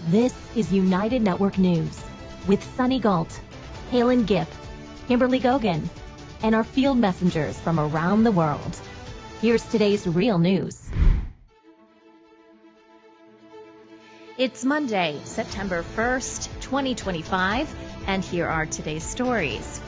This is United Network News with Sunny Galt, Calen, Kimberly Gogan, and our field messengers from around the world. Here's today's real news. It's Monday, September 1st, 2025, and here are today's stories.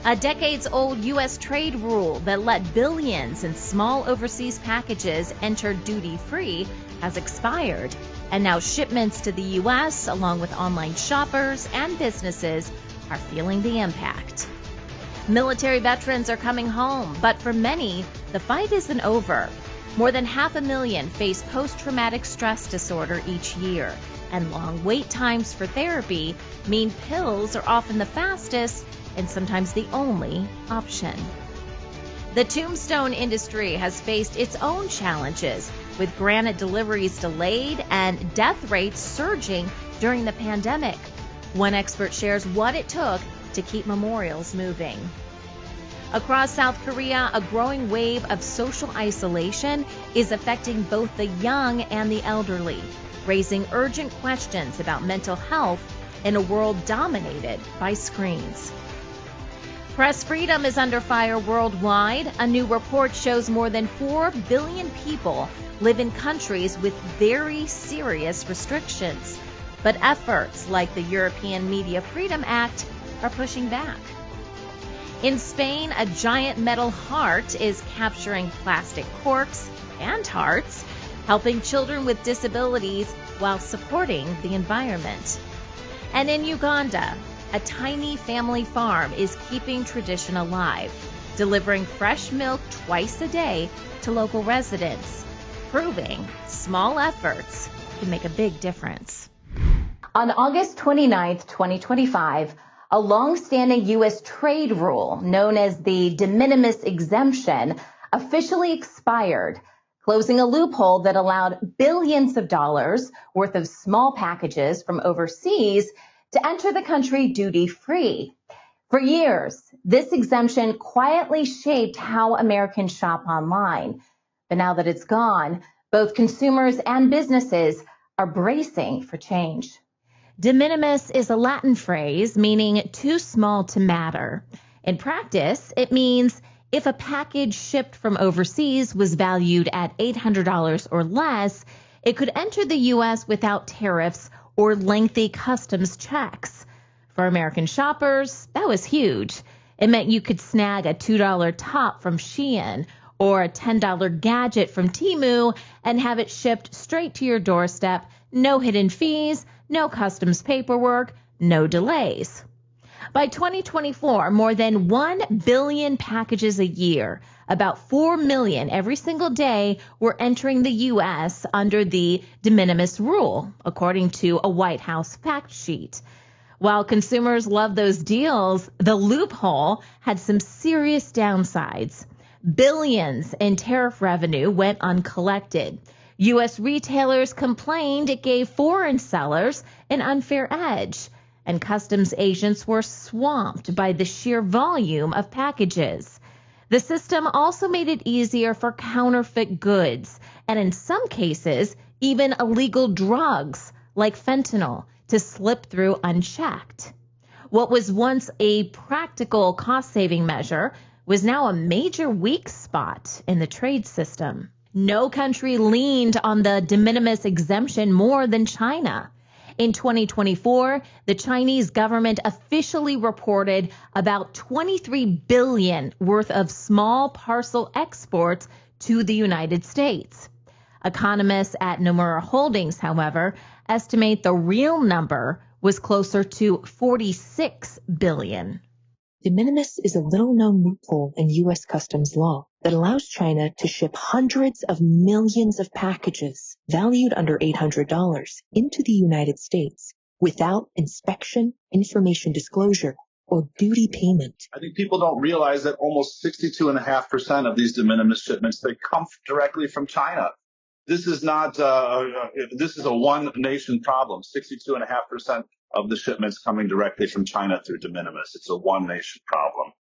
A decades-old U.S. trade rule that let billions in small overseas packages enter duty-free has expired, and now shipments to the U.S., along with online shoppers and businesses, are feeling the impact. Military veterans are coming home, but for many, the fight isn't over. More than 500,000 face post-traumatic stress disorder each year, and long wait times for therapy mean pills are often the fastest and sometimes the only option. The Tombstone Industry has faced its own challenges, with granite deliveries delayed and death rates surging during the pandemic. One expert shares what it took to keep memorials moving. Across South Korea, a growing wave of social isolation is affecting both the young and the elderly, raising urgent questions about mental health in a world dominated by screens. Press freedom is under fire worldwide. A new report shows more than 4 billion people live in countries with very serious restrictions. But efforts like the European Media Freedom Act are pushing back. In Spain, a giant metal heart is capturing plastic corks and hearts, helping children with disabilities while supporting the environment. And in Uganda, a tiny family farm is keeping tradition alive, delivering fresh milk twice a day to local residents, proving small efforts can make a big difference. On August 29, 2025, a long-standing U.S. trade rule known as the de minimis exemption officially expired, closing a loophole that allowed billions of dollars worth of small packages from overseas to enter the country duty-free. For years, this exemption quietly shaped how Americans shop online. But now that it's gone, both consumers and businesses are bracing for change. De minimis is a Latin phrase meaning too small to matter. In practice, it means if a package shipped from overseas was valued at $800 or less, it could enter the U.S. without tariffs or lengthy customs checks. For American shoppers, that was huge. It meant you could snag a $2 top from Shein or a $10 gadget from Temu and have it shipped straight to your doorstep, no hidden fees, no customs paperwork, no delays. By 2024, more than 1 billion packages a year, about 4 million every single day, were entering the U.S. under the de minimis rule, according to a White House fact sheet. While consumers love those deals, the loophole had some serious downsides. Billions in tariff revenue went uncollected. U.S. retailers complained it gave foreign sellers an unfair edge, and customs agents were swamped by the sheer volume of packages. The system also made it easier for counterfeit goods, and in some cases, even illegal drugs like fentanyl to slip through unchecked. What was once a practical cost-saving measure was now a major weak spot in the trade system. No country leaned on the de minimis exemption more than China. In 2024, the Chinese government officially reported about $23 billion worth of small parcel exports to the United States. Economists at Nomura Holdings, however, estimate the real number was closer to $46 billion. De minimis is a little-known loophole in U.S. customs law that allows China to ship hundreds of millions of packages valued under $800 into the United States without inspection, information disclosure, or duty payment. I think people don't realize that almost 62.5% of these de minimis shipments, they come directly from China. This is not, this is a one nation problem. 62.5% of the shipments coming directly from China through de minimis. It's a one nation problem.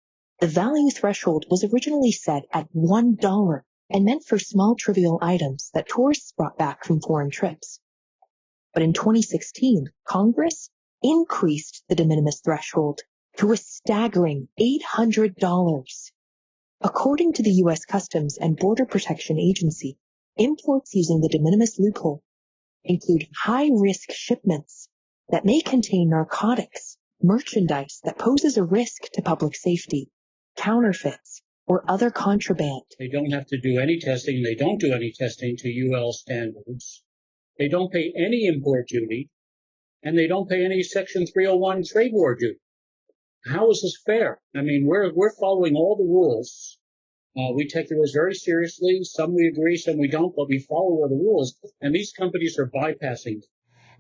The value threshold was originally set at $1 and meant for small trivial items that tourists brought back from foreign trips. But in 2016, Congress increased the de minimis threshold to a staggering $800. According to the U.S. Customs and Border Protection Agency, imports using the de minimis loophole include high-risk shipments that may contain narcotics, merchandise that poses a risk to public safety, counterfeits, or other contraband. They don't have to do any testing. They don't do any testing to UL standards. They don't pay any import duty, and they don't pay any Section 301 trade war duty. How is this fair? I mean, we're following all the rules. We take the rules very seriously. Some we agree, some we don't, but we follow all the rules, and these companies are bypassing.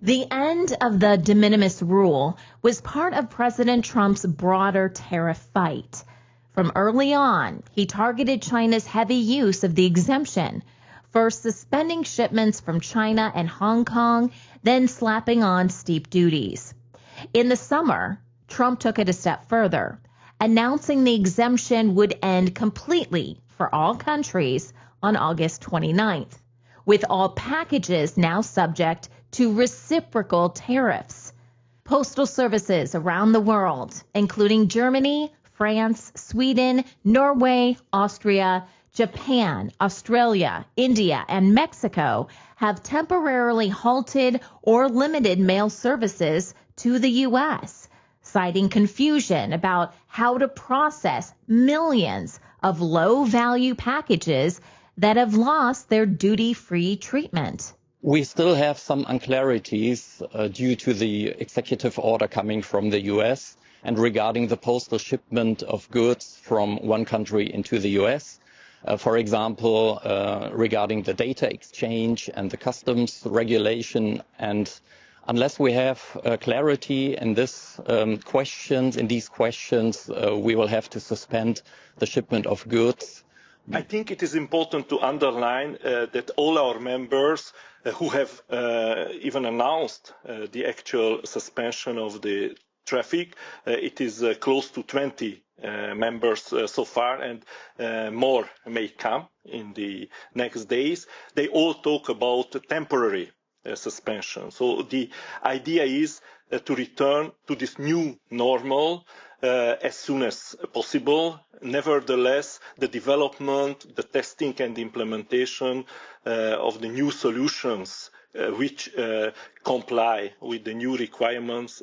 The end of the de minimis rule was part of President Trump's broader tariff fight. From early on, he targeted China's heavy use of the exemption, first suspending shipments from China and Hong Kong, then slapping on steep duties. In the summer, Trump took it a step further, announcing the exemption would end completely for all countries on August 29th, with all packages now subject to reciprocal tariffs. Postal services around the world, including Germany, France, Sweden, Norway, Austria, Japan, Australia, India, and Mexico have temporarily halted or limited mail services to the U.S., citing confusion about how to process millions of low-value packages that have lost their duty-free treatment. We still have some unclarities due to the executive order coming from the U.S. and regarding the postal shipment of goods from one country into the U.S. For example, regarding the data exchange and the customs regulation. And unless we have clarity in these questions, we will have to suspend the shipment of goods. I think it is important to underline that all our members who have even announced the actual suspension of the traffic, it is close to 20 members so far, and more may come in the next days. They all talk about temporary suspension. So the idea is to return to this new normal as soon as possible. Nevertheless, the development, the testing and the implementation of the new solutions which comply with the new requirements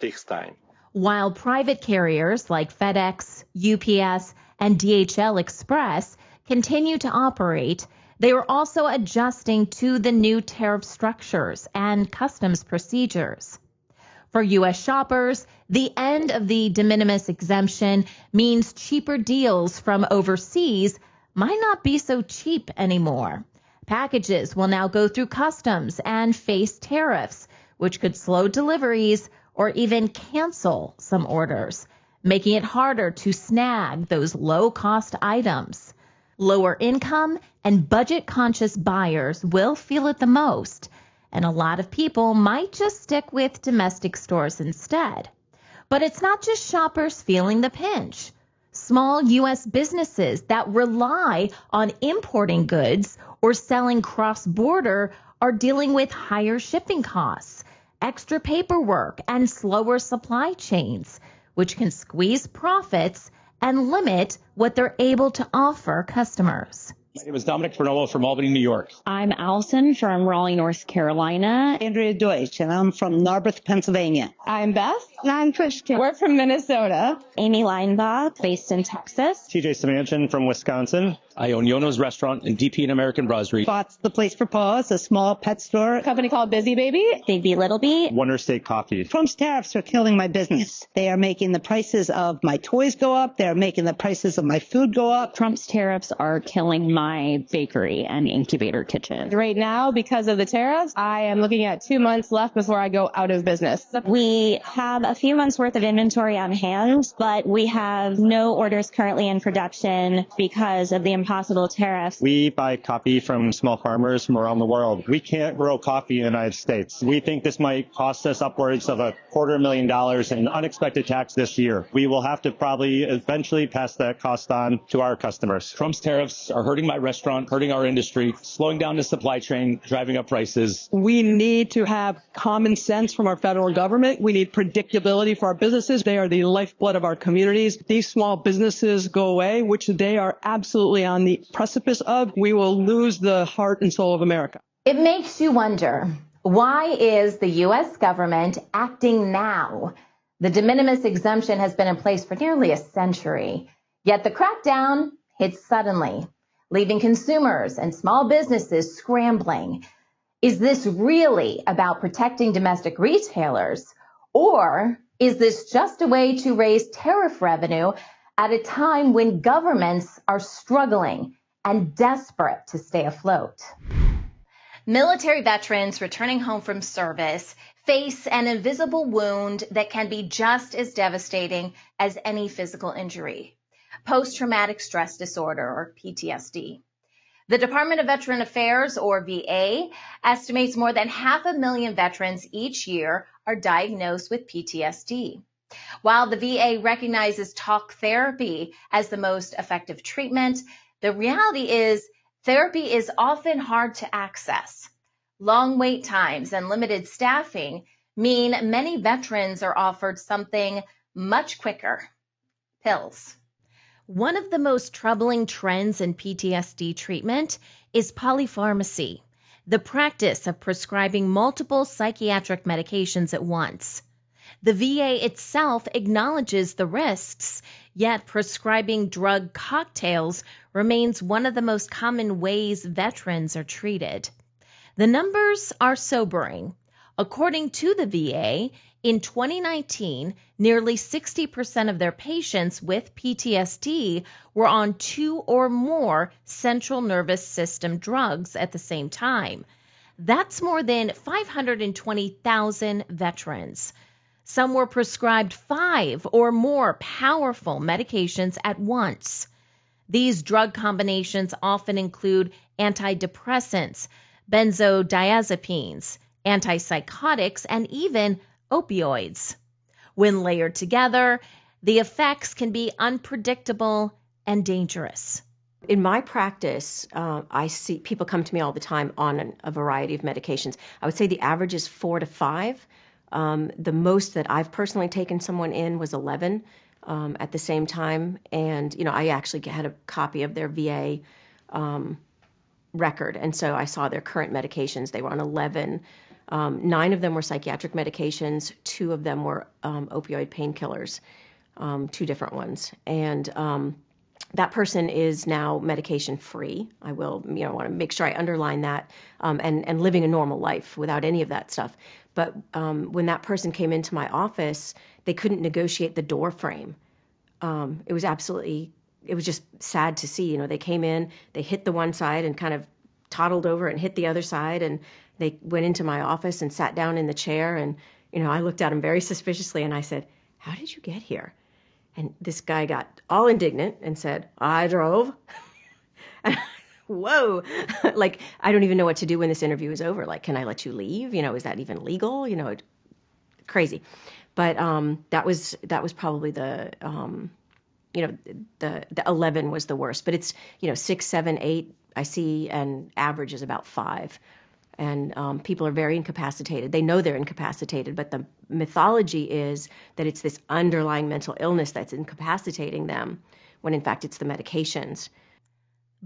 takes time. While private carriers like FedEx, UPS, and DHL Express continue to operate, they are also adjusting to the new tariff structures and customs procedures. For U.S. shoppers, the end of the de minimis exemption means cheaper deals from overseas might not be so cheap anymore. Packages will now go through customs and face tariffs, which could slow deliveries or even cancel some orders, making it harder to snag those low-cost items. Lower income and budget-conscious buyers will feel it the most, and a lot of people might just stick with domestic stores instead. But it's not just shoppers feeling the pinch. Small U.S. businesses that rely on importing goods or selling cross-border are dealing with higher shipping costs, extra paperwork, and slower supply chains, which can squeeze profits and limit what they're able to offer customers. My name is Dominic Fernolo from Albany, New York. I'm Allison from Raleigh, North Carolina. Andrea Deutsch, and I'm from Narberth, Pennsylvania. I'm Beth. And I'm Kristen. We're from Minnesota. Amy Leinbach, based in Texas. TJ Samanchin from Wisconsin. I own Yono's Restaurant in DP and American Brasserie. Spot's the Place for Paws, a small pet store. A company called Busy Baby. Big B Little B. Wonder Steak Coffee. Trump's tariffs are killing my business. They are making the prices of my toys go up. They're making the prices of my food go up. Trump's tariffs are killing my bakery and incubator kitchen. Right now, because of the tariffs, I am looking at 2 months left before I go out of business. We have a few months worth of inventory on hand, but we have no orders currently in production because of the impossible tariffs. We buy coffee from small farmers from around the world. We can't grow coffee in the United States. We think this might cost us upwards of $250,000 in unexpected tax this year. We will have to probably eventually pass that cost on to our customers. Trump's tariffs are hurting my restaurant, hurting our industry, slowing down the supply chain, driving up prices. We need to have common sense from our federal government. We need predictability for our businesses. They are the lifeblood of our communities. These small businesses go away, which they are absolutely on the precipice of. We will lose the heart and soul of America. It makes you wonder, why is the U.S. government acting now? The de minimis exemption has been in place for nearly a century, yet the crackdown hits suddenly, leaving consumers and small businesses scrambling. Is this really about protecting domestic retailers, or is this just a way to raise tariff revenue at a time when governments are struggling and desperate to stay afloat? Military veterans returning home from service face an invisible wound that can be just as devastating as any physical injury: post-traumatic stress disorder, or PTSD. The Department of Veteran Affairs, or VA, estimates more than 500,000 veterans each year are diagnosed with PTSD. While the VA recognizes talk therapy as the most effective treatment, the reality is therapy is often hard to access. Long wait times and limited staffing mean many veterans are offered something much quicker: pills. One of the most troubling trends in PTSD treatment is polypharmacy, the practice of prescribing multiple psychiatric medications at once. The VA itself acknowledges the risks, yet prescribing drug cocktails remains one of the most common ways veterans are treated. The numbers are sobering. According to the VA, in 2019, nearly 60% of their patients with PTSD were on 2 or more central nervous system drugs at the same time. That's more than 520,000 veterans. Some were prescribed 5 or more powerful medications at once. These drug combinations often include antidepressants, benzodiazepines, antipsychotics, and even opioids. When layered together, the effects can be unpredictable and dangerous. In my practice, I see people come to me all the time on a variety of medications. I would say the average is 4 to 5. The most that I've personally taken someone in was 11 at the same time. And, I actually had a copy of their VA record. And so I saw their current medications. They were on 11. 9 of them were psychiatric medications. 2 of them were opioid painkillers, 2 different ones. And that person is now medication free. I will, want to make sure I underline that, and living a normal life without any of that stuff. But when that person came into my office, they couldn't negotiate the door frame. It was just sad to see. They came in, they hit the one side and kind of toddled over and hit the other side, and they went into my office and sat down in the chair. And, I looked at him very suspiciously and I said, "How did you get here?" And this guy got all indignant and said, "I drove." Whoa. Like, I don't even know what to do when this interview is over. Like, can I let you leave? Is that even legal? Crazy. But that was probably the 11 was the worst. But it's, 6, 7, 8 I see, and average is about 5. And people are very incapacitated. They know they're incapacitated, but the mythology is that it's this underlying mental illness that's incapacitating them, when in fact it's the medications.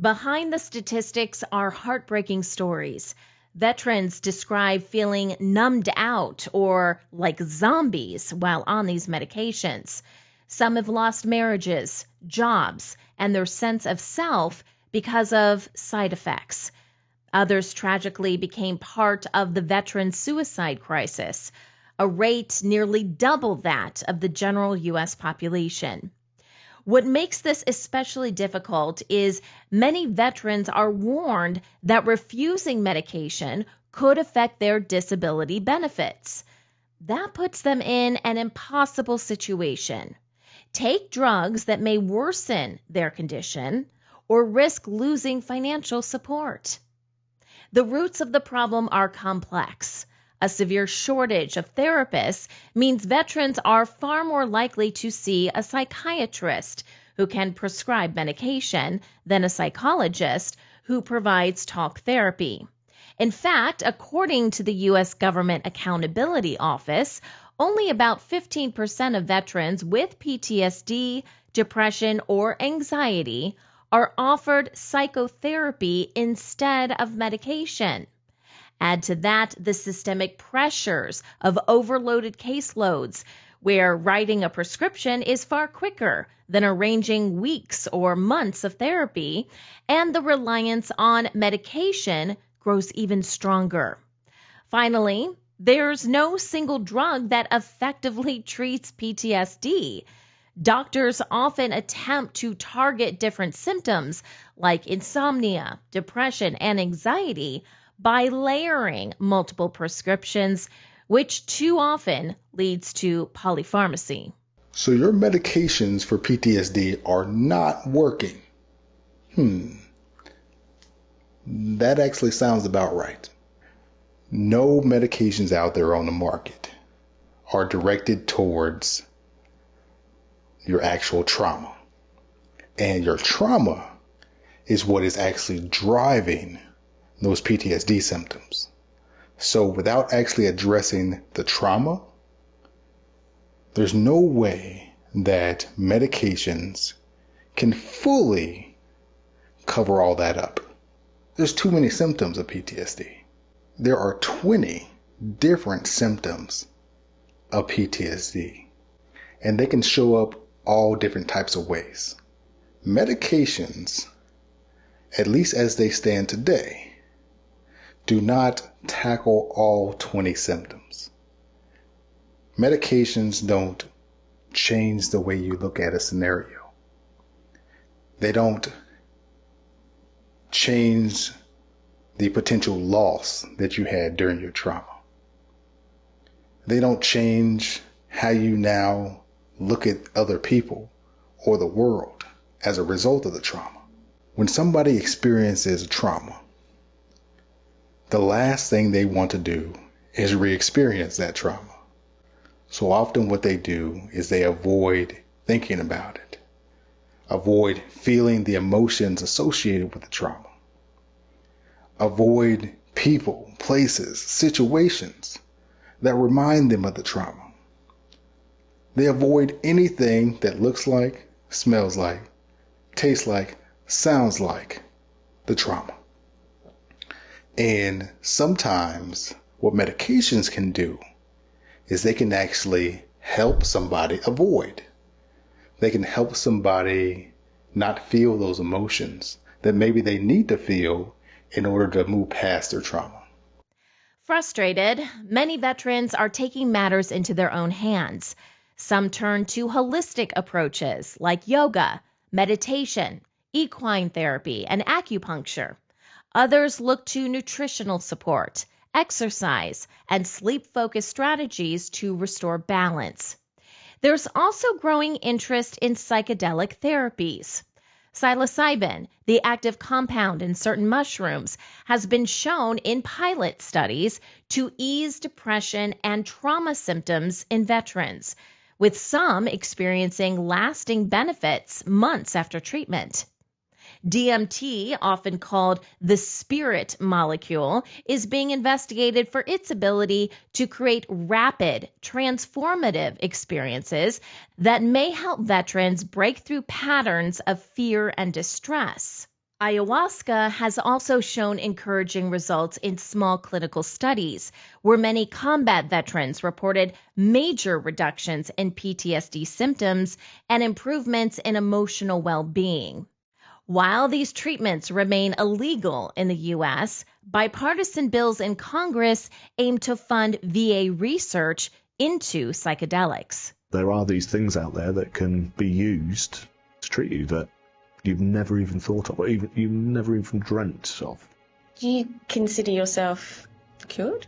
Behind the statistics are heartbreaking stories. Veterans describe feeling numbed out or like zombies while on these medications. Some have lost marriages, jobs, and their sense of self because of side effects. Others tragically became part of the veteran suicide crisis, a rate nearly double that of the general U.S. population. What makes this especially difficult is many veterans are warned that refusing medication could affect their disability benefits. That puts them in an impossible situation. Take drugs that may worsen their condition or risk losing financial support. The roots of the problem are complex. A severe shortage of therapists means veterans are far more likely to see a psychiatrist who can prescribe medication than a psychologist who provides talk therapy. In fact, according to the U.S. Government Accountability Office, only about 15% of veterans with PTSD, depression, or anxiety are offered psychotherapy instead of medication. Add to that the systemic pressures of overloaded caseloads, where writing a prescription is far quicker than arranging weeks or months of therapy, and the reliance on medication grows even stronger. Finally, there's no single drug that effectively treats PTSD. Doctors often attempt to target different symptoms like insomnia, depression, and anxiety by layering multiple prescriptions, which too often leads to polypharmacy. So your medications for PTSD are not working. That actually sounds about right. No medications out there on the market are directed towards your actual trauma. And your trauma is what is actually driving those PTSD symptoms. So without actually addressing the trauma, there's no way that medications can fully cover all that up. There's too many symptoms of PTSD. There are 20 different symptoms of PTSD, and they can show up all different types of ways. Medications, at least as they stand today, do not tackle all 20 symptoms. Medications don't change the way you look at a scenario. They don't change the potential loss that you had during your trauma. They don't change how you now look at other people or the world as a result of the trauma. When somebody experiences a trauma, the last thing they want to do is re-experience that trauma. So often what they do is they avoid thinking about it, avoid feeling the emotions associated with the trauma, avoid people, places, situations that remind them of the trauma. They avoid anything that looks like, smells like, tastes like, sounds like the trauma. And sometimes what medications can do is they can actually help somebody avoid. They can help somebody not feel those emotions that maybe they need to feel in order to move past their trauma. Frustrated, many veterans are taking matters into their own hands. Some turn to holistic approaches like yoga, meditation, equine therapy, and acupuncture. Others look to nutritional support, exercise, and sleep-focused strategies to restore balance. There's also growing interest in psychedelic therapies. Psilocybin, the active compound in certain mushrooms, has been shown in pilot studies to ease depression and trauma symptoms in veterans, with some experiencing lasting benefits months after treatment. DMT, often called the spirit molecule, is being investigated for its ability to create rapid, transformative experiences that may help veterans break through patterns of fear and distress. Ayahuasca has also shown encouraging results in small clinical studies, where many combat veterans reported major reductions in PTSD symptoms and improvements in emotional well-being. While these treatments remain illegal in the U.S., bipartisan bills in Congress aim to fund VA research into psychedelics. There are these things out there that can be used to treat you that you've never even thought of, or you've never even dreamt of. Do you consider yourself cured?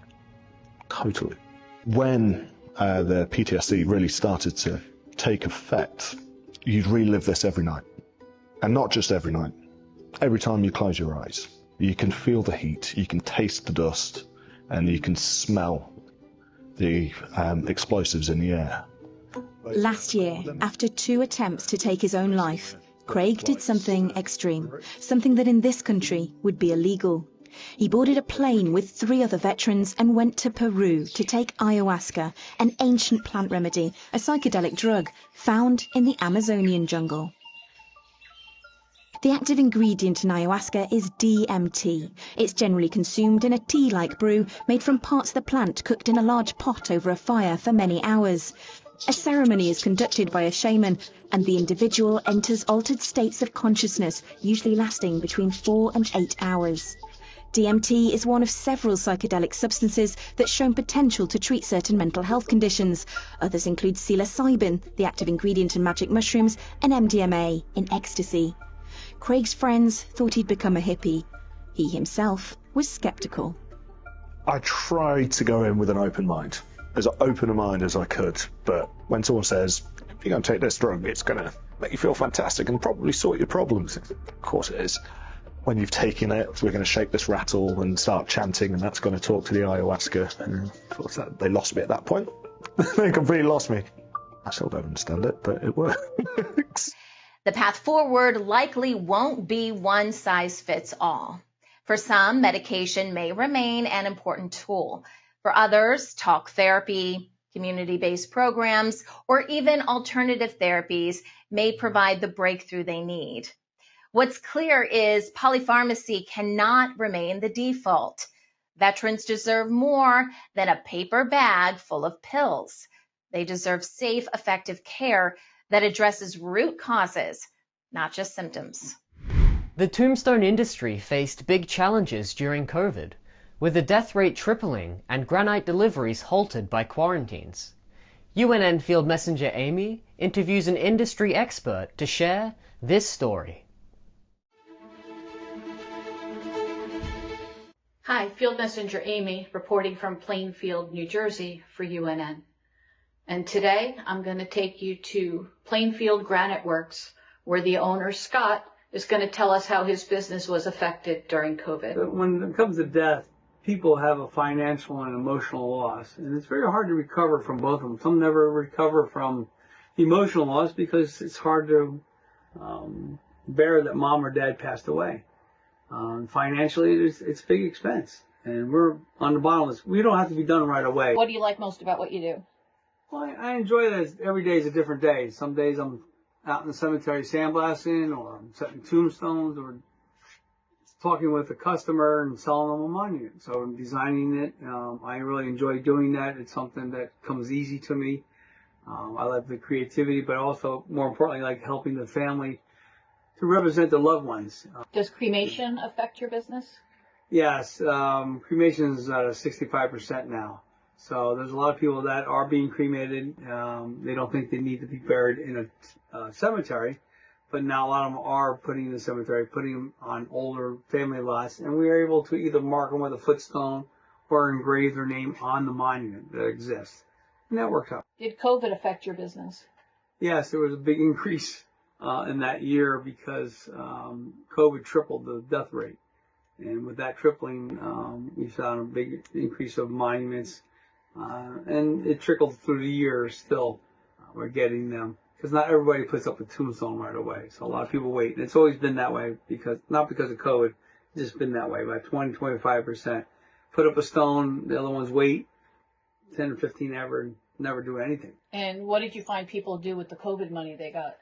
Totally. When the PTSD really started to take effect, you'd relive this every night. And not just every night. Every time you close your eyes, you can feel the heat, you can taste the dust, and you can smell the explosives in the air. Last year, after 2 attempts to take his own life, Craig did something extreme, something that in this country would be illegal. He boarded a plane with 3 other veterans and went to Peru to take ayahuasca, an ancient plant remedy, a psychedelic drug found in the Amazonian jungle. The active ingredient in ayahuasca is DMT. It's generally consumed in a tea-like brew made from parts of the plant cooked in a large pot over a fire for many hours. A ceremony is conducted by a shaman, and the individual enters altered states of consciousness, usually lasting between 4 and 8 hours. DMT is one of several psychedelic substances that's shown potential to treat certain mental health conditions. Others include psilocybin, the active ingredient in magic mushrooms, and MDMA in ecstasy. Craig's friends thought he'd become a hippie. He himself was skeptical. I tried to go in with an open mind, as open a mind as I could, but when someone says, if you're going to take this drug, it's going to make you feel fantastic and probably sort your problems, of course it is. When you've taken it, we're going to shake this rattle and start chanting, and that's going to talk to the ayahuasca. And of course, they lost me at that point. They completely lost me. I still don't understand it, but it works. The path forward likely won't be one size fits all. For some, medication may remain an important tool. For others, talk therapy, community-based programs, or even alternative therapies may provide the breakthrough they need. What's clear is polypharmacy cannot remain the default. Veterans deserve more than a paper bag full of pills. They deserve safe, effective care that addresses root causes, not just symptoms. The Tombstone Industry faced big challenges during COVID, with the death rate tripling and granite deliveries halted by quarantines. UNN Field Messenger Amy interviews an industry expert to share this story. Hi, Field Messenger Amy, reporting from Plainfield, New Jersey for UNN. And today I'm going to take you to Plainfield Granite Works, where the owner, Scott, is going to tell us how his business was affected during COVID. When it comes to death, people have a financial and emotional loss, and it's very hard to recover from both of them. Some never recover from emotional loss because it's hard to bear that mom or dad passed away. Financially, it's a big expense, and we're on the bottom of this. We don't have to be done right away. What do you like most about what you do? Well, I enjoy that every day is a different day. Some days I'm out in the cemetery sandblasting, or I'm setting tombstones, or talking with a customer and selling them a monument. So I'm designing it. I really enjoy doing that. It's something that comes easy to me. I like the creativity, but also, more importantly, like helping the family to represent the loved ones. Does cremation affect your business? Yes, cremation is 65% now. So there's a lot of people that are being cremated. They don't think they need to be buried in a cemetery, but now a lot of them are putting in the cemetery, putting them on older family lots, and we are able to either mark them with a footstone or engrave their name on the monument that exists. And that works out. Did COVID affect your business? Yes, there was a big increase in that year because COVID tripled the death rate. And with that tripling, we found a big increase of monuments. And it trickled through the years still. We're getting them. Because not everybody puts up a tombstone right away. So a lot of people wait. And it's always been that way, not because of COVID. It's just been that way. About 20-25% put up a stone, the other ones wait. 10 or 15 never do anything. And what did you find people do with the COVID money they got?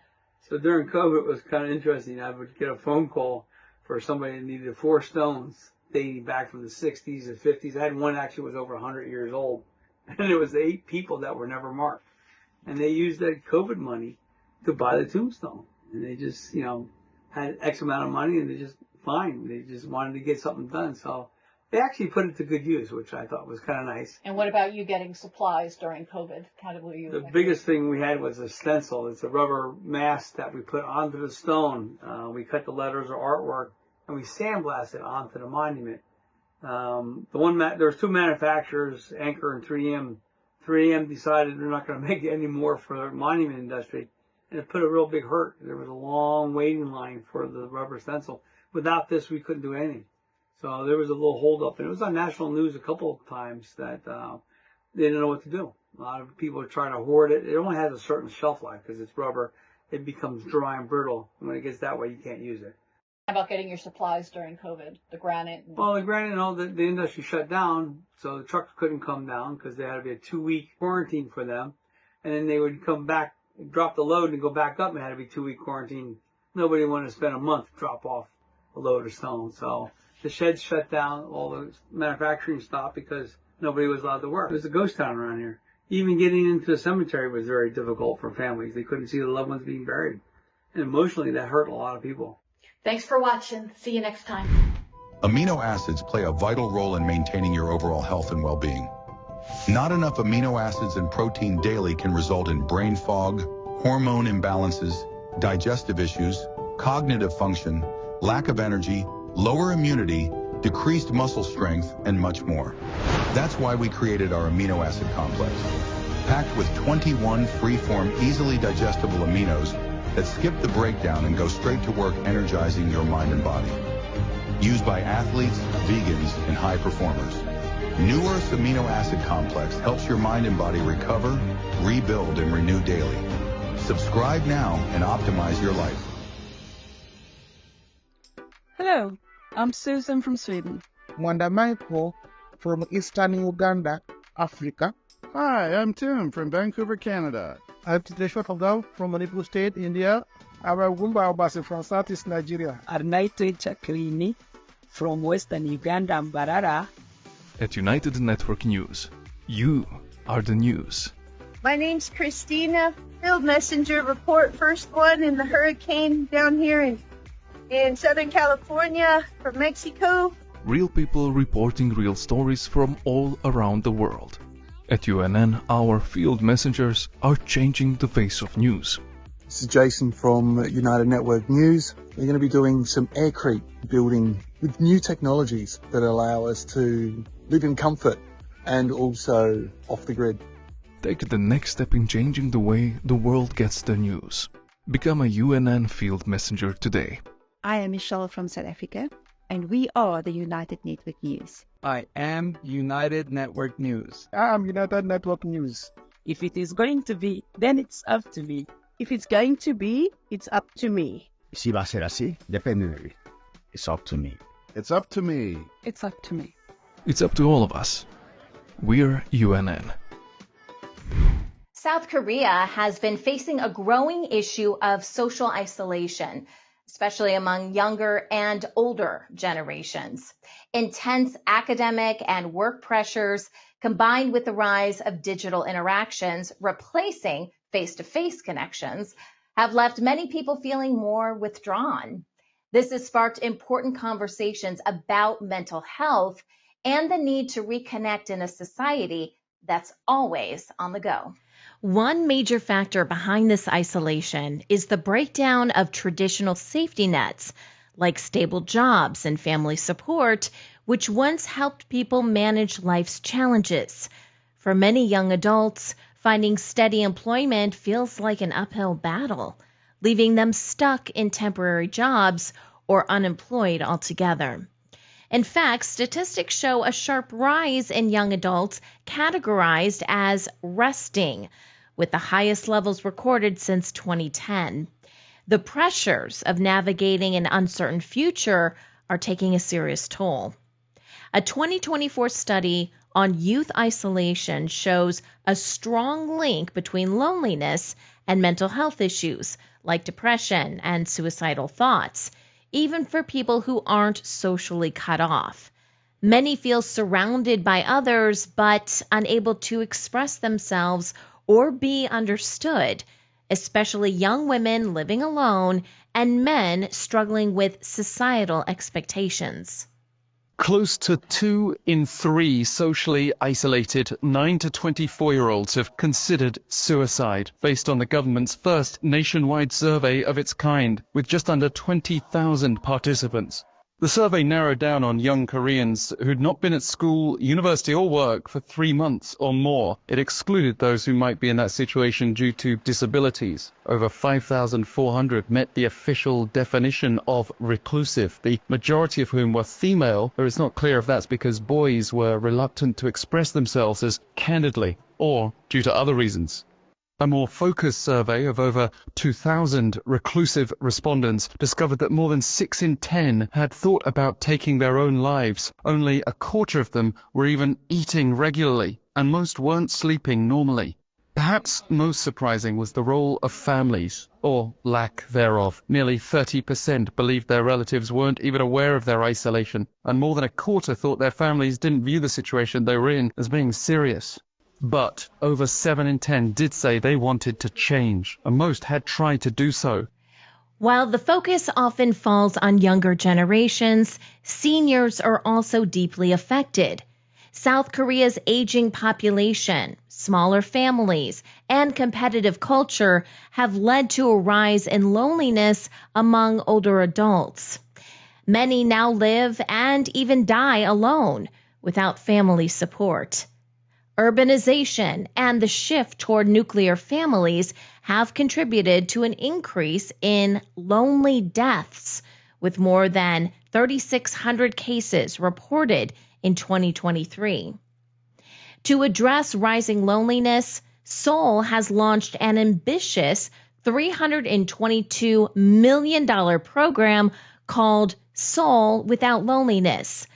So during COVID, it was kind of interesting. I would get a phone call for somebody that needed 4 stones dating back from the 60s and 50s. I had one actually was over 100 years old. And it was 8 people that were never marked. And they used that COVID money to buy the tombstone. And they just, had X amount of money and they just, fine. They just wanted to get something done. So they actually put it to good use, which I thought was kind of nice. And what about you getting supplies during COVID? How were you? The biggest thing we had was a stencil. It's a rubber mask that we put onto the stone. We cut the letters or artwork and we sandblast it onto the monument. There's 2 manufacturers, Anchor and 3M. 3M decided they're not going to make it anymore for the monument industry, and it put a real big hurt. There was a long waiting line for the rubber stencil. Without this, we couldn't do anything. So there was a little hold up, and it was on national news a couple of times that they didn't know what to do. A lot of people are trying to hoard it. It only has a certain shelf life because it's rubber. It becomes dry and brittle. And when it gets that way, you can't use it. How about getting your supplies during COVID? The granite? Well, the granite, the industry shut down, so the trucks couldn't come down because there had to be a 2-week quarantine for them. And then they would come back, drop the load, and go back up, and it had to be 2-week quarantine. Nobody wanted to spend a month to drop off a load of stone. So the sheds shut down, all the manufacturing stopped because nobody was allowed to work. It was a ghost town around here. Even getting into the cemetery was very difficult for families. They couldn't see the loved ones being buried. And emotionally, that hurt a lot of people. Thanks for watching. See you next time. Amino acids play a vital role in maintaining your overall health and well-being. Not enough amino acids and protein daily can result in brain fog, hormone imbalances, digestive issues, cognitive function, lack of energy, lower immunity, decreased muscle strength, and much more. That's why we created our amino acid complex, packed with 21 free-form, easily digestible aminos that skip the breakdown and go straight to work energizing your mind and body. Used by athletes, vegans, and high performers. New Earth's amino acid complex helps your mind and body recover, rebuild, and renew daily. Subscribe now and optimize your life. Hello, I'm Susan from Sweden. Mwanda Michael from Eastern Uganda, Africa. Hi, I'm Tim from Vancouver, Canada. I'm Titeshwar Fagao from Manipur State, India. I'm Agumba Obasi from Southeast Nigeria. Arnaito Chakrini from Western Uganda, Mbarara. At United Network News, you are the news. My name's Christina, Field Messenger, report first one in the hurricane down here in Southern California from Mexico. Real people reporting real stories from all around the world. At UNN, our field messengers are changing the face of news. This is Jason from United Network News. We're going to be doing some aircrete building with new technologies that allow us to live in comfort and also off the grid. Take the next step in changing the way the world gets the news. Become a UNN field messenger today. I am Michelle from South Africa, and we are the United Network News. I am United Network News. I am United Network News. If it is going to be, then it's up to me. If it's going to be, it's up to me. Si va a ser así, depende de mí. It's up to me. It's up to me. It's up to me. It's up to all of us. We're UNN. South Korea has been facing a growing issue of social isolation, especially among younger and older generations. Intense academic and work pressures, combined with the rise of digital interactions replacing face-to-face connections, have left many people feeling more withdrawn. This has sparked important conversations about mental health and the need to reconnect in a society that's always on the go. One major factor behind this isolation is the breakdown of traditional safety nets, like stable jobs and family support, which once helped people manage life's challenges. For many young adults, finding steady employment feels like an uphill battle, leaving them stuck in temporary jobs or unemployed altogether. In fact, statistics show a sharp rise in young adults categorized as resting, with the highest levels recorded since 2010. The pressures of navigating an uncertain future are taking a serious toll. A 2024 study on youth isolation shows a strong link between loneliness and mental health issues like depression and suicidal thoughts, even for people who aren't socially cut off. Many feel surrounded by others but unable to express themselves or be understood, especially young women living alone and men struggling with societal expectations. Close to 2 in 3 socially isolated 9 to 24-year-olds have considered suicide, based on the government's first nationwide survey of its kind, with just under 20,000 participants. The survey narrowed down on young Koreans who'd not been at school, university or work for 3 months or more. It excluded those who might be in that situation due to disabilities. Over 5,400 met the official definition of reclusive, the majority of whom were female, though it's not clear if that's because boys were reluctant to express themselves as candidly or due to other reasons. A more focused survey of over 2,000 reclusive respondents discovered that more than 6 in 10 had thought about taking their own lives. Only a quarter of them were even eating regularly, and most weren't sleeping normally. Perhaps most surprising was the role of families, or lack thereof. Nearly 30% believed their relatives weren't even aware of their isolation, and more than a quarter thought their families didn't view the situation they were in as being serious. But over 7 in 10 did say they wanted to change, and most had tried to do so. While the focus often falls on younger generations, seniors are also deeply affected. South Korea's aging population, smaller families, and competitive culture have led to a rise in loneliness among older adults. Many now live and even die alone without family support. Urbanization and the shift toward nuclear families have contributed to an increase in lonely deaths, with more than 3,600 cases reported in 2023. To address rising loneliness, Seoul has launched an ambitious $322 million program called Seoul Without Loneliness.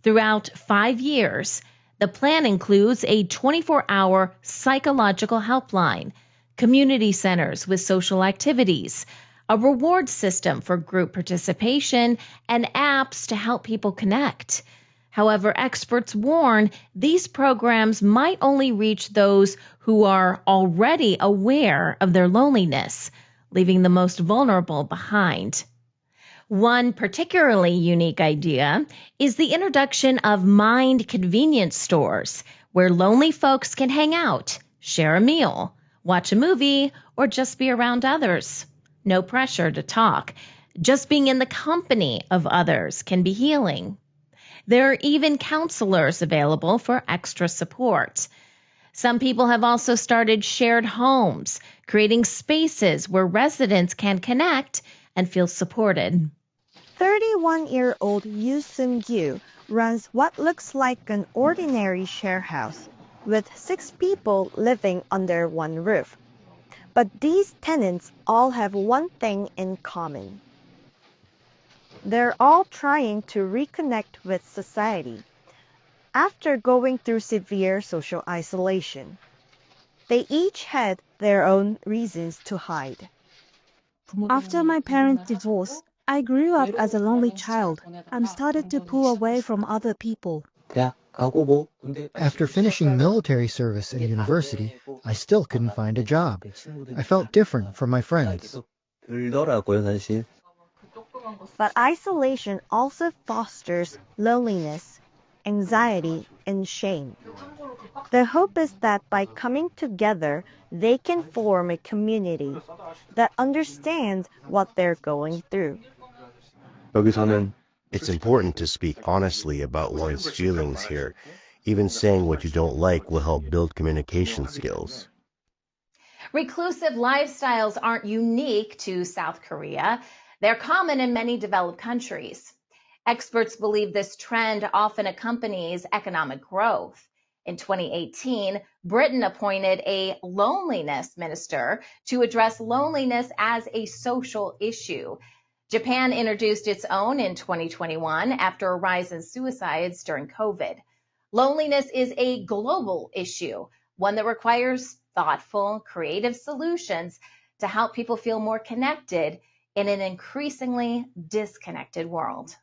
Throughout 5 years, the plan includes a 24-hour psychological helpline, community centers with social activities, a reward system for group participation, and apps to help people connect. However, experts warn these programs might only reach those who are already aware of their loneliness, leaving the most vulnerable behind. One particularly unique idea is the introduction of Mind convenience stores, where lonely folks can hang out, share a meal, watch a movie, or just be around others. No pressure to talk. Just being in the company of others can be healing. There are even counselors available for extra support. Some people have also started shared homes, creating spaces where residents can connect and feel supported. 31-year-old Yoo Seung-gyu runs what looks like an ordinary share house, with 6 people living under one roof. But these tenants all have one thing in common. They're all trying to reconnect with society after going through severe social isolation. They each had their own reasons to hide. After my parents' divorce, I grew up as a lonely child and started to pull away from other people. After finishing military service in university, I still couldn't find a job. I felt different from my friends. But isolation also fosters loneliness, anxiety, and shame. The hope is that by coming together, they can form a community that understands what they're going through. It's important to speak honestly about one's feelings here. Even saying what you don't like will help build communication skills. Reclusive lifestyles aren't unique to South Korea. They're common in many developed countries. Experts believe this trend often accompanies economic growth. In 2018, Britain appointed a loneliness minister to address loneliness as a social issue. Japan introduced its own in 2021 after a rise in suicides during COVID. Loneliness is a global issue, one that requires thoughtful, creative solutions to help people feel more connected in an increasingly disconnected world.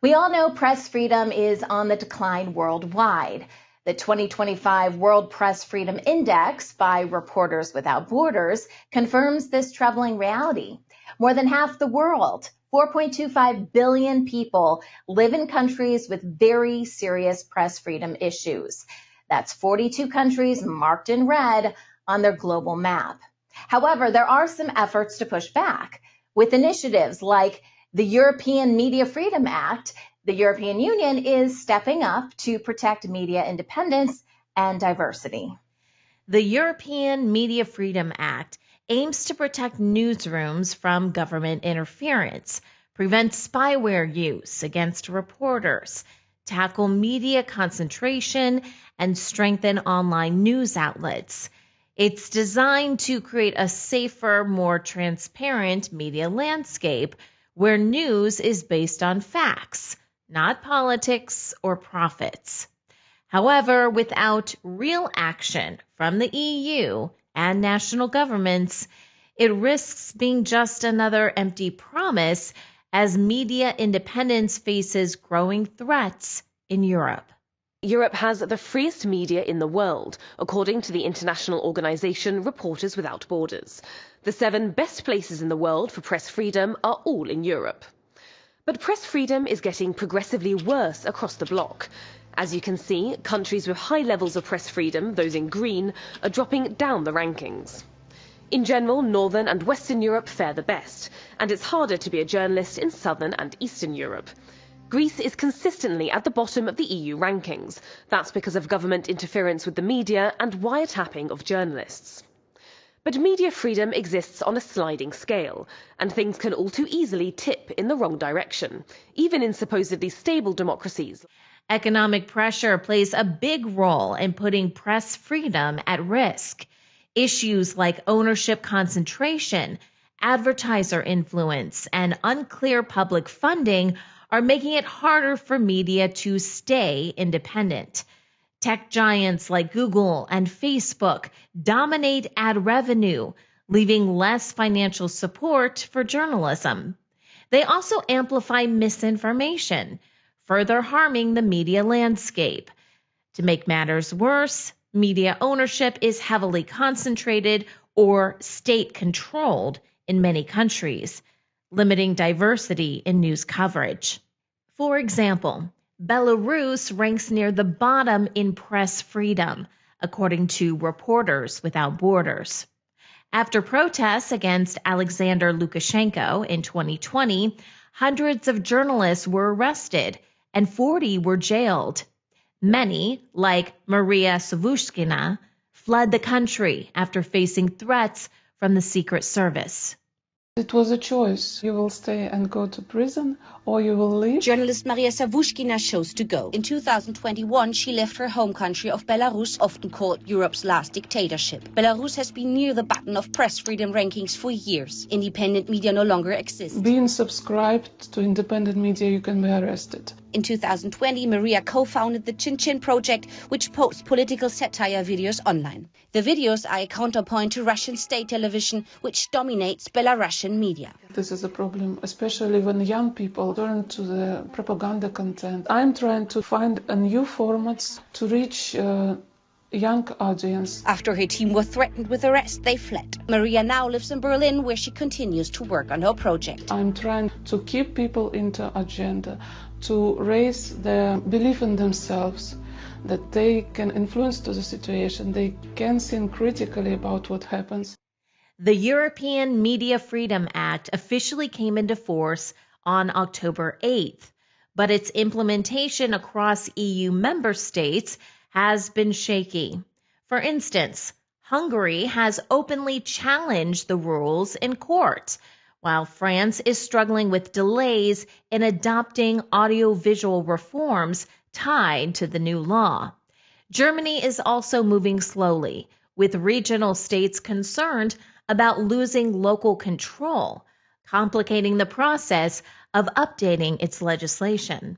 We all know press freedom is on the decline worldwide. The 2025 World Press Freedom Index by Reporters Without Borders confirms this troubling reality. More than half the world, 4.25 billion people, live in countries with very serious press freedom issues. That's 42 countries marked in red on their global map. However, there are some efforts to push back, with initiatives like The European Media Freedom Act, the European Union is stepping up to protect media independence and diversity. The European Media Freedom Act aims to protect newsrooms from government interference, prevent spyware use against reporters, tackle media concentration, and strengthen online news outlets. It's designed to create a safer, more transparent media landscape where news is based on facts, not politics or profits. However, without real action from the EU and national governments, it risks being just another empty promise as media independence faces growing threats in Europe. Europe has the freest media in the world, according to the international organization Reporters Without Borders. The 7 best places in the world for press freedom are all in Europe. But press freedom is getting progressively worse across the bloc. As you can see, countries with high levels of press freedom, those in green, are dropping down the rankings. In general, Northern and Western Europe fare the best, and it's harder to be a journalist in Southern and Eastern Europe. Greece is consistently at the bottom of the EU rankings. That's because of government interference with the media and wiretapping of journalists. But media freedom exists on a sliding scale, and things can all too easily tip in the wrong direction, even in supposedly stable democracies. Economic pressure plays a big role in putting press freedom at risk. Issues like ownership concentration, advertiser influence, and unclear public funding are making it harder for media to stay independent. Tech giants like Google and Facebook dominate ad revenue, leaving less financial support for journalism. They also amplify misinformation, further harming the media landscape. To make matters worse, media ownership is heavily concentrated or state-controlled in many countries, limiting diversity in news coverage. For example, Belarus ranks near the bottom in press freedom, according to Reporters Without Borders. After protests against Alexander Lukashenko in 2020, hundreds of journalists were arrested and 40 were jailed. Many, like Maria Savushkina, fled the country after facing threats from the Secret Service. It was a choice. You will stay and go to prison, or you will leave. Journalist Maria Savushkina chose to go. In 2021, she left her home country of Belarus, often called Europe's last dictatorship. Belarus has been near the bottom of press freedom rankings for years. Independent media no longer exists. Being subscribed to independent media, you can be arrested. In 2020, Maria co-founded the Chin Chin project, which posts political satire videos online. The videos are a counterpoint to Russian state television, which dominates Belarusian media. This is a problem, especially when young people turn to the propaganda content. I'm trying to find a new formats to reach young audience. After her team were threatened with arrest, they fled. Maria now lives in Berlin, where she continues to work on her project. I'm trying to keep people into agenda, to raise their belief in themselves, that they can influence to the situation, they can think critically about what happens. The European Media Freedom Act officially came into force on October 8th, but its implementation across EU member states has been shaky. For instance, Hungary has openly challenged the rules in court, while France is struggling with delays in adopting audiovisual reforms tied to the new law. Germany is also moving slowly, with regional states concerned about losing local control, complicating the process of updating its legislation.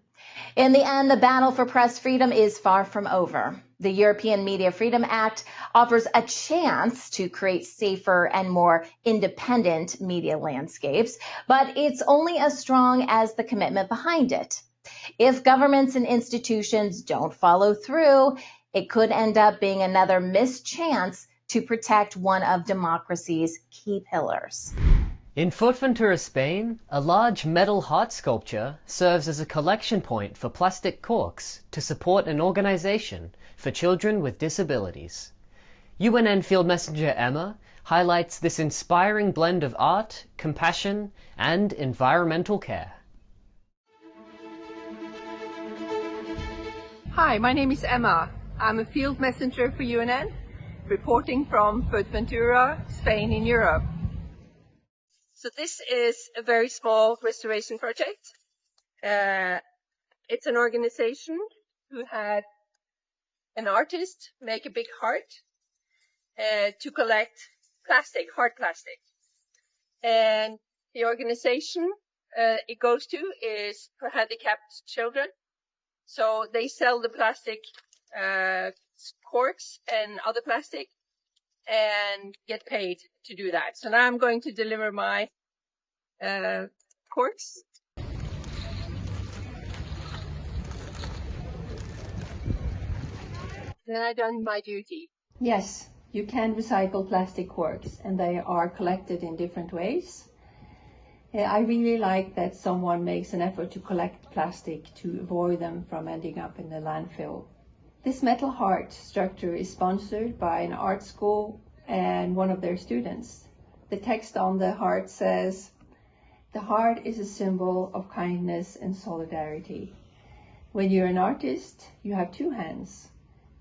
In the end, the battle for press freedom is far from over. The European Media Freedom Act offers a chance to create safer and more independent media landscapes, but it's only as strong as the commitment behind it. If governments and institutions don't follow through, it could end up being another missed chance to protect one of democracy's key pillars. In Fuerteventura, Spain, a large metal heart sculpture serves as a collection point for plastic corks to support an organization for children with disabilities. UNN Field Messenger Emma highlights this inspiring blend of art, compassion, and environmental care. Hi, my name is Emma. I'm a field messenger for UNN, reporting from Fuerteventura, Spain in Europe. So this is a very small restoration project. It's an organization who had an artist make a big heart to collect plastic, hard plastic. And the organization it goes to is for handicapped children. So they sell the plastic corks and other plastic and get paid to do that. So now I'm going to deliver my corks. Then I've done my duty. Yes, you can recycle plastic corks and they are collected in different ways. I really like that someone makes an effort to collect plastic to avoid them from ending up in the landfill. This metal heart structure is sponsored by an art school and one of their students. The text on the heart says, "The heart is a symbol of kindness and solidarity. When you're an artist, you have two hands,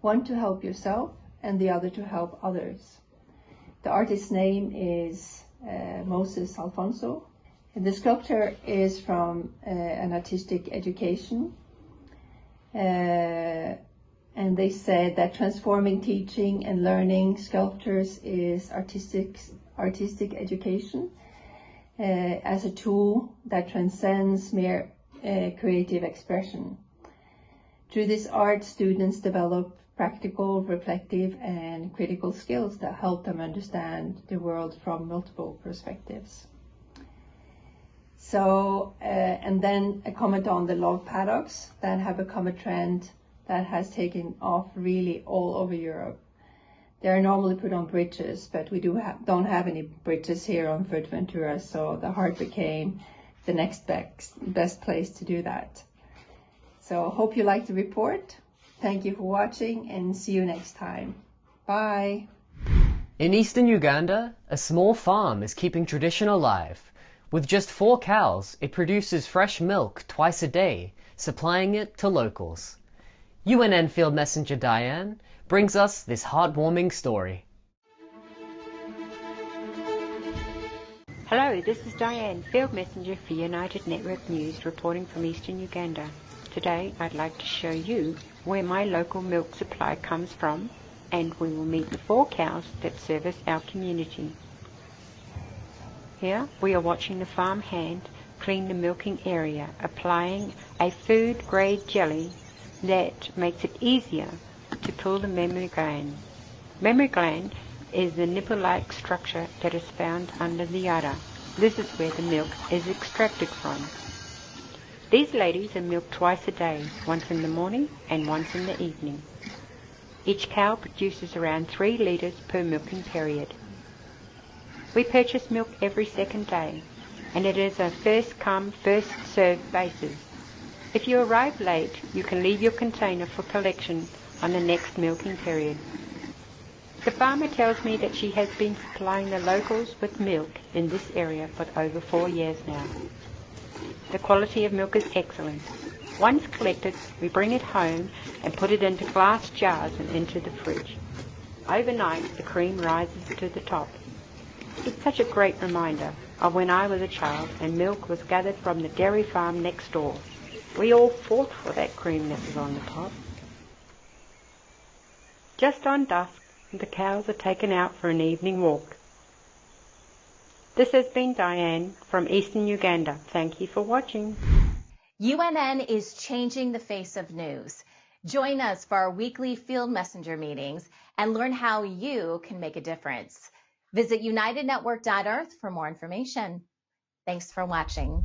one to help yourself and the other to help others." The artist's name is Moses Alfonso. And the sculpture is from an artistic education. And they said that transforming teaching and learning sculptures is artistic education as a tool that transcends mere creative expression. Through this art, students develop practical, reflective, and critical skills that help them understand the world from multiple perspectives. So, and then a comment on the log paddocks that have become a trend that has taken off really all over Europe. They are normally put on bridges, but we don't have any bridges here on Fuerteventura, so the heart became the next best place to do that. So hope you liked the report. Thank you for watching and see you next time. Bye. In eastern Uganda, a small farm is keeping tradition alive. With just 4 cows, it produces fresh milk twice a day, supplying it to locals. UNN Field Messenger Diane brings us this heartwarming story. Hello, this is Diane, Field Messenger for United Network News, reporting from eastern Uganda. Today I'd like to show you where my local milk supply comes from, and we will meet the 4 cows that service our community. Here we are watching the farm hand clean the milking area, applying a food-grade jelly that makes it easier to pull the mammary gland. Mammary gland is the nipple-like structure that is found under the udder. This is where the milk is extracted from. These ladies are milked twice a day, once in the morning and once in the evening. Each cow produces around 3 litres per milking period. We purchase milk every second day, and it is a first-come, first-served basis. If you arrive late, you can leave your container for collection on the next milking period. The farmer tells me that she has been supplying the locals with milk in this area for over 4 years now. The quality of milk is excellent. Once collected, we bring it home and put it into glass jars and into the fridge. Overnight, the cream rises to the top. It's such a great reminder of when I was a child and milk was gathered from the dairy farm next door. We all fought for that cream that was on the top. Just on dusk, the cows are taken out for an evening walk. This has been Diane from eastern Uganda. Thank you for watching. UNN is changing the face of news. Join us for our weekly Field Messenger meetings and learn how you can make a difference. Visit unitednetwork.earth for more information. Thanks for watching.